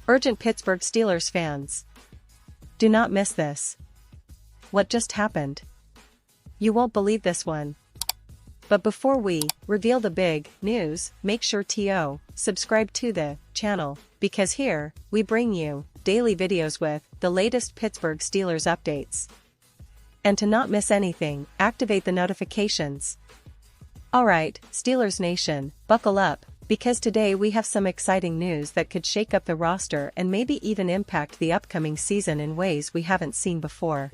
Urgent Pittsburgh Steelers fans. Do not miss this. What just happened? You won't believe this one. But before we reveal the big news, make sure to subscribe to the channel, because here we bring you daily videos with the latest Pittsburgh Steelers updates. And to not miss anything, activate the notifications. Alright, Steelers Nation, buckle up, because today we have some exciting news that could shake up the roster and maybe even impact the upcoming season in ways we haven't seen before.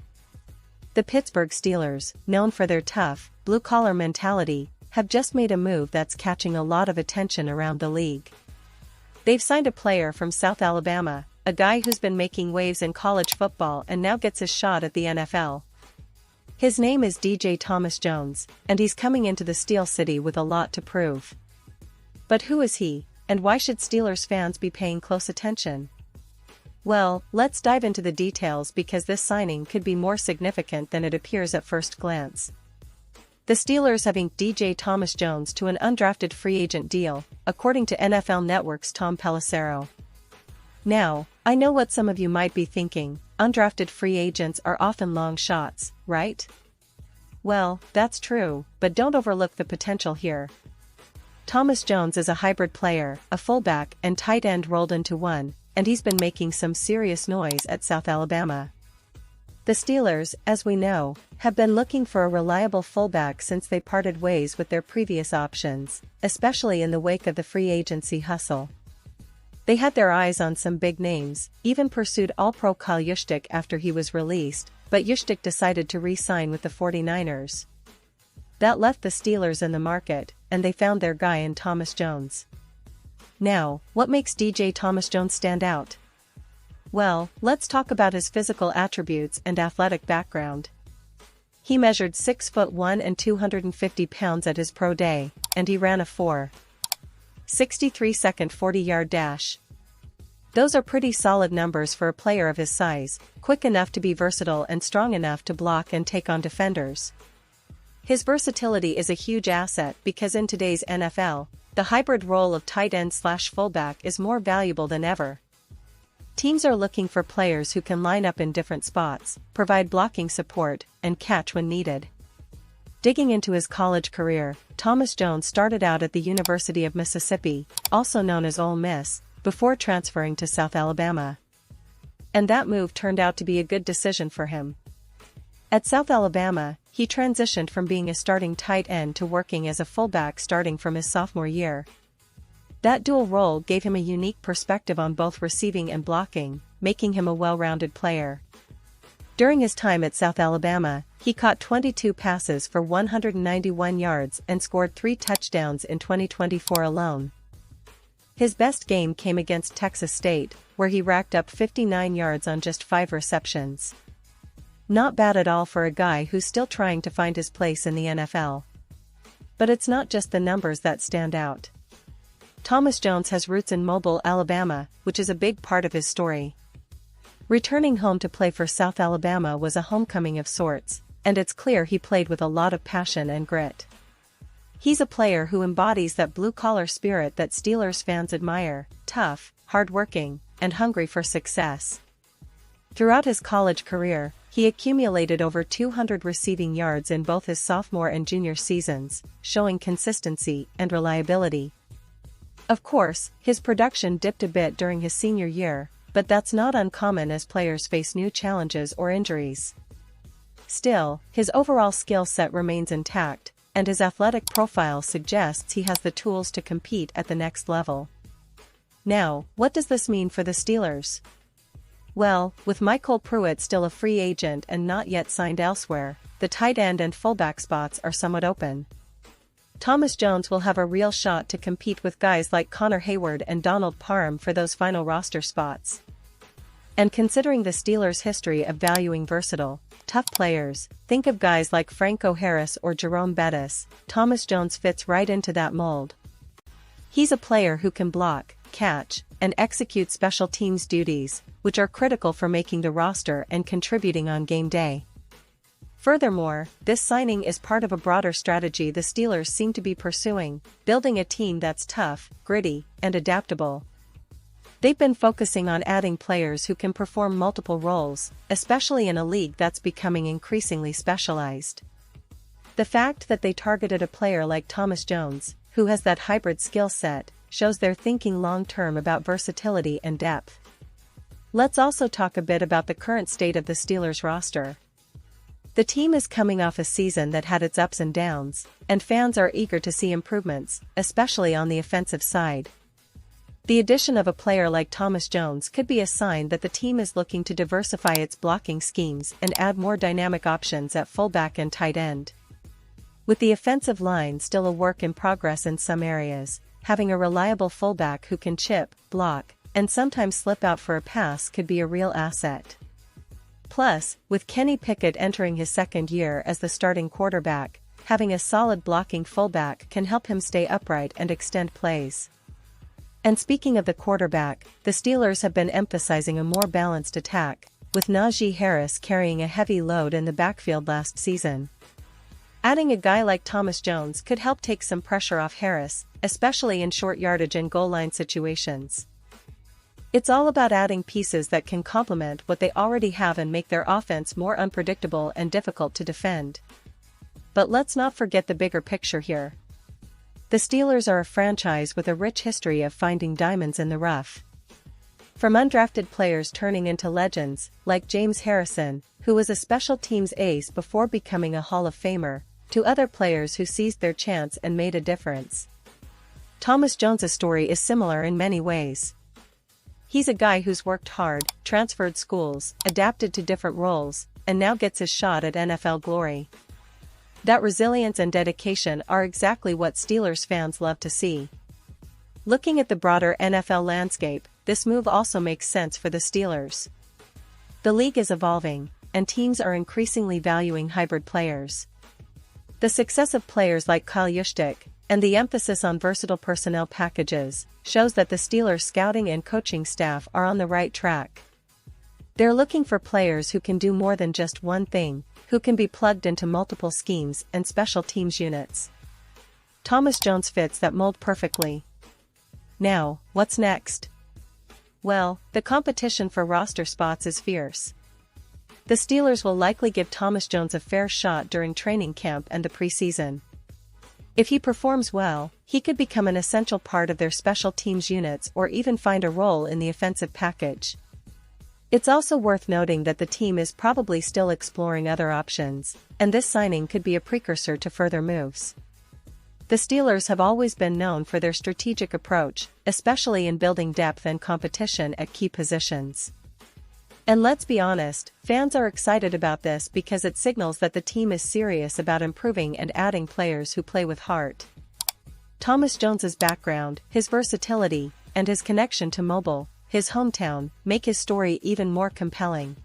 The Pittsburgh Steelers, known for their tough, blue-collar mentality, have just made a move that's catching a lot of attention around the league. They've signed a player from South Alabama, a guy who's been making waves in college football and now gets a shot at the NFL. His name is DJ Thomas Jones, and he's coming into the Steel City with a lot to prove. But who is he, and why should Steelers fans be paying close attention? Well, let's dive into the details because this signing could be more significant than it appears at first glance. The Steelers have inked DJ Thomas Jones to an undrafted free agent deal, according to NFL Network's Tom Pelissero. Now, I know what some of you might be thinking, undrafted free agents are often long shots, right? Well, that's true, but don't overlook the potential here. Thomas Jones is a hybrid player, a fullback and tight end rolled into one, and he's been making some serious noise at South Alabama. The Steelers, as we know, have been looking for a reliable fullback since they parted ways with their previous options, especially in the wake of the free agency hustle. They had their eyes on some big names, even pursued All-Pro Kyle Juszczyk after he was released, but Juszczyk decided to re-sign with the 49ers. That left the Steelers in the market, and they found their guy in Thomas Jones. Now, what makes DJ Thomas Jones stand out? Well, let's talk about his physical attributes and athletic background. He measured 6'1" and 250 pounds at his pro day, and he ran a 4.63-second 40-yard dash. Those are pretty solid numbers for a player of his size, quick enough to be versatile and strong enough to block and take on defenders. His versatility is a huge asset because in today's NFL, the hybrid role of tight end/fullback is more valuable than ever. Teams are looking for players who can line up in different spots, provide blocking support, and catch when needed. Digging into his college career, Thomas Jones started out at the University of Mississippi, also known as Ole Miss, before transferring to South Alabama. And that move turned out to be a good decision for him. At South Alabama, he transitioned from being a starting tight end to working as a fullback starting from his sophomore year. That dual role gave him a unique perspective on both receiving and blocking, making him a well-rounded player. During his time at South Alabama, he caught 22 passes for 191 yards and scored 3 touchdowns in 2024 alone. His best game came against Texas State, where he racked up 59 yards on just 5 receptions. Not bad at all for a guy who's still trying to find his place in the NFL. But it's not just the numbers that stand out. Thomas Jones has roots in Mobile, Alabama, which is a big part of his story. Returning home to play for South Alabama was a homecoming of sorts, and it's clear he played with a lot of passion and grit. He's a player who embodies that blue-collar spirit that Steelers fans admire, tough, hard-working, and hungry for success. Throughout his college career, he accumulated over 200 receiving yards in both his sophomore and junior seasons, showing consistency and reliability. Of course, his production dipped a bit during his senior year, but that's not uncommon as players face new challenges or injuries. Still, his overall skill set remains intact, and his athletic profile suggests he has the tools to compete at the next level. Now, what does this mean for the Steelers? Well, with Michael Pruitt still a free agent and not yet signed elsewhere, the tight end and fullback spots are somewhat open. Thomas Jones will have a real shot to compete with guys like Connor Hayward and Donald Parham for those final roster spots. And considering the Steelers' history of valuing versatile, tough players, think of guys like Franco Harris or Jerome Bettis, Thomas Jones fits right into that mold. He's a player who can block, catch, and execute special teams duties, which are critical for making the roster and contributing on game day. Furthermore, this signing is part of a broader strategy the Steelers seem to be pursuing, building a team that's tough, gritty, and adaptable. They've been focusing on adding players who can perform multiple roles, especially in a league that's becoming increasingly specialized. The fact that they targeted a player like Thomas Jones, who has that hybrid skill set, shows they're thinking long-term about versatility and depth. Let's also talk a bit about the current state of the Steelers roster. The team is coming off a season that had its ups and downs, and fans are eager to see improvements, especially on the offensive side. The addition of a player like Thomas Jones could be a sign that the team is looking to diversify its blocking schemes and add more dynamic options at fullback and tight end. With the offensive line still a work in progress in some areas, having a reliable fullback who can chip, block, and sometimes slip out for a pass could be a real asset. Plus, with Kenny Pickett entering his second year as the starting quarterback, having a solid blocking fullback can help him stay upright and extend plays. And speaking of the quarterback, the Steelers have been emphasizing a more balanced attack, with Najee Harris carrying a heavy load in the backfield last season. Adding a guy like Thomas Jones could help take some pressure off Harris, especially in short yardage and goal line situations. It's all about adding pieces that can complement what they already have and make their offense more unpredictable and difficult to defend. But let's not forget the bigger picture here. The Steelers are a franchise with a rich history of finding diamonds in the rough. From undrafted players turning into legends, like James Harrison, who was a special teams ace before becoming a Hall of Famer, to other players who seized their chance and made a difference. Thomas Jones' story is similar in many ways. He's a guy who's worked hard, transferred schools, adapted to different roles, and now gets his shot at NFL glory. That resilience and dedication are exactly what Steelers fans love to see. Looking at the broader NFL landscape, this move also makes sense for the Steelers. The league is evolving, and teams are increasingly valuing hybrid players. The success of players like Kyle Juszczyk, and the emphasis on versatile personnel packages, shows that the Steelers' scouting and coaching staff are on the right track. They're looking for players who can do more than just one thing, who can be plugged into multiple schemes and special teams units. Thomas Jones fits that mold perfectly. Now, what's next? Well, the competition for roster spots is fierce. The Steelers will likely give Thomas Jones a fair shot during training camp and the preseason. If he performs well, he could become an essential part of their special teams units or even find a role in the offensive package. It's also worth noting that the team is probably still exploring other options, and this signing could be a precursor to further moves. The Steelers have always been known for their strategic approach, especially in building depth and competition at key positions. And let's be honest, fans are excited about this because it signals that the team is serious about improving and adding players who play with heart. Thomas Jones's background, his versatility, and his connection to Mobile, his hometown, make his story even more compelling.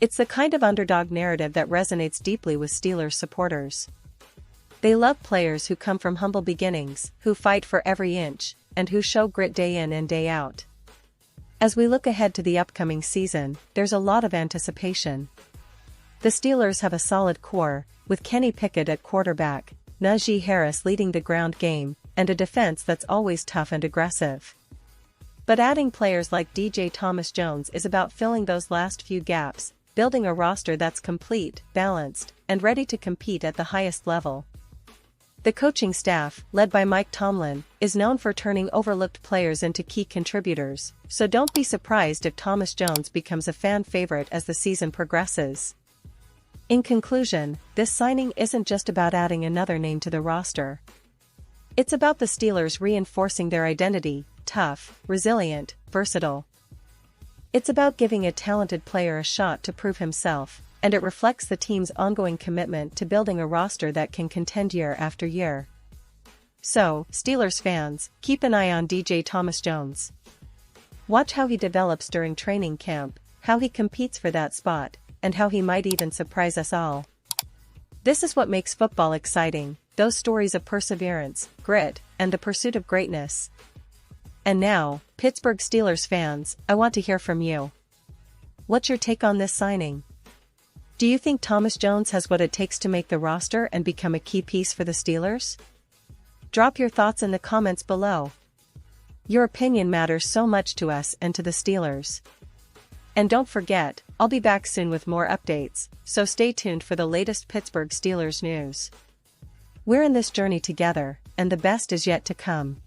It's the kind of underdog narrative that resonates deeply with Steelers supporters. They love players who come from humble beginnings, who fight for every inch, and who show grit day in and day out. As we look ahead to the upcoming season, there's a lot of anticipation. The Steelers have a solid core, with Kenny Pickett at quarterback, Najee Harris leading the ground game, and a defense that's always tough and aggressive. But adding players like DJ Thomas Jones is about filling those last few gaps, building a roster that's complete, balanced, and ready to compete at the highest level. The coaching staff, led by Mike Tomlin, is known for turning overlooked players into key contributors, so don't be surprised if Thomas Jones becomes a fan favorite as the season progresses. In conclusion, this signing isn't just about adding another name to the roster. It's about the Steelers reinforcing their identity: tough, resilient, versatile. It's about giving a talented player a shot to prove himself, and it reflects the team's ongoing commitment to building a roster that can contend year after year. So, Steelers fans, keep an eye on DJ Thomas Jones. Watch how he develops during training camp, how he competes for that spot, and how he might even surprise us all. This is what makes football exciting, those stories of perseverance, grit, and the pursuit of greatness. And now, Pittsburgh Steelers fans, I want to hear from you. What's your take on this signing? Do you think Thomas Jones has what it takes to make the roster and become a key piece for the Steelers? Drop your thoughts in the comments below. Your opinion matters so much to us and to the Steelers. And don't forget, I'll be back soon with more updates, so stay tuned for the latest Pittsburgh Steelers news. We're in this journey together, and the best is yet to come.